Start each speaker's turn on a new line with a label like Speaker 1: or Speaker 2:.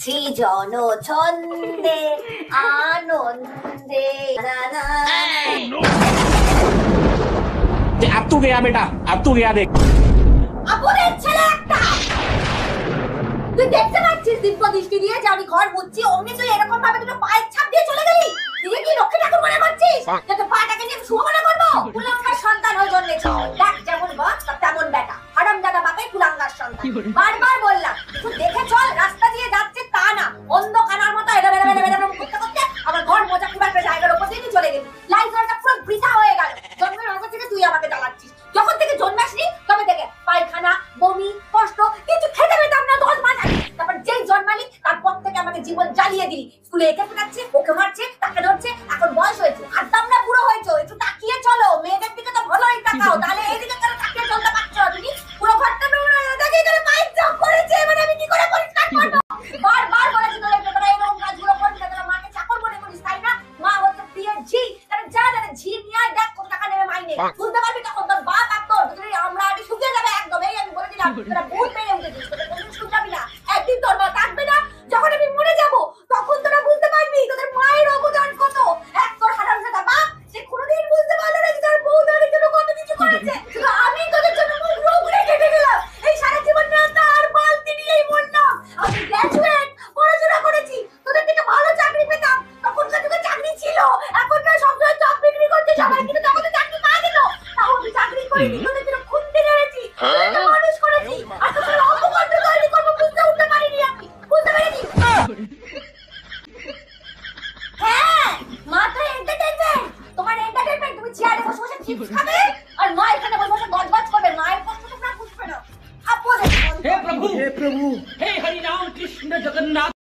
Speaker 1: সৃজন ছন্দে आनंदे
Speaker 2: अब तू गया बेटा, अब तू गया देख।
Speaker 1: আপুদের ছেলে একটা তুই দেখতে পাচ্ছিস দিব্য দৃষ্টি দিয়ে যে আমি ঘর মুছছি অমনি তুই এরকম ভাবে দুটো পায়ের ছাপ দিয়ে চলে গেলি তুই কি লক্ষ্মী ঠাকুর মনে করছিস যে তোর পাটাকে নিয়ে শুভ মনে করবো কুলাঙ্গার সন্তান হয়ে জন্মেছিস দেখ যেমন বাপ তেমন বেটা হারামজাদা বাপের কুলাঙ্গার সন্তান বারবার বললাম তুই দেখে চল রাস্তা দিয়ে যাচ্ছে তা না অন্ধ কানার মতো এরম করতে করতে আমার ঘর মোছা খুব একটা জায়গার উপর দিয়ে তুই চলে গেলি লাইফটা পুরো বৃথা হয়ে গেল জন্মের আগে থেকে তুই আমাকে জ্বালাচ্ছিস যখন থেকে জন্মাসনি তবে থেকে পায়খানা বমি কষ্ট কিছু খেতে পেতাম না 10 মাস আগে তারপর যেই জন্মালি তারপর থেকে আমাকে জীবন জ্বালিয়ে দিলি স্কুলে একে ফেরাচ্ছে ওকে মারছে তাকে ধরছে এখন বয়স হয়েছে আর তোমরা বুড়ো হয়েছো একটু তাকিয়ে চলো মেয়েদের দিকে তো ভালোই তাকাও তাহলে এদিকে কেন তাকিয়ে চলতে পারছো না তুমি পুরো ঘরটা নোংরা হয়ে দেখে এখানে পাইপ জাম করেছে এবারে আমি কি করে পরিষ্কার করব বারবার বলেছি তোর ব্যাপারে এরকম কাজগুলো করিস না তোরা মাকে চাকর মনে করিস তাই না মা হচ্ছে প্রিয় ঝি তাহলে যা যা ঝি নিয়ে আয় দেখ কত টাকা নেবে মাইনে বুঝতে পারবি তখন তোর বাপ আর তোর দুটোই আমরা আগে শুকিয়ে যাবে একদম এই আমি বলে দিলাম তোরা ভূত পেয়ে উঠেছিস তোদের কোনো শুকাবি না একদিন তোর মা থাকবে না যখন আমি মরে যাব তখন তোরা বুঝতে পারবি তোদের মায়ের অবদান কত এক তোর হারামজাদা বাপ সে কোনোদিন বুঝতে পারলো না যে তার বউ তার জন্য কত কিছু করেছে শুধু আমি তোদের জন্য মুখ রোগড়ে কেটে গেলাম এই সারা জীবন না তার বালতি নিয়েই মরলাম আমি গ্র্যাজুয়েট পড়াশোনা করেছি তোদের থেকে ভালো চাকরি পেতাম তখনকার যুগে চাকরি ছিল এখনকার সবসময় জব বিক্রি করতে সবাই কিন্তু তখন তো চাকরি পাওয়া যেত তাও আমি চাকরি করিনি তোদের জন্য খুঁজতে গেছি মানুষ করেছি আর তোদের অপকর্ম তৈরি করবো বুঝতে উঠতে পারিনি আমি বুঝতে পারিনি হ্যাঁ মা তো এন্টারটেইনমেন্ট তোমার এন্টারটেইনমেন্ট তুমি চেয়ারে বসে বসে চিপস খাবে আর মা এখানে বসে বসে গজগজ করবে মায়ের কষ্ট তোমরা বুঝবে না আপন
Speaker 2: हे प्रभु हे हरि राम कृष्ण जगन्नाथ।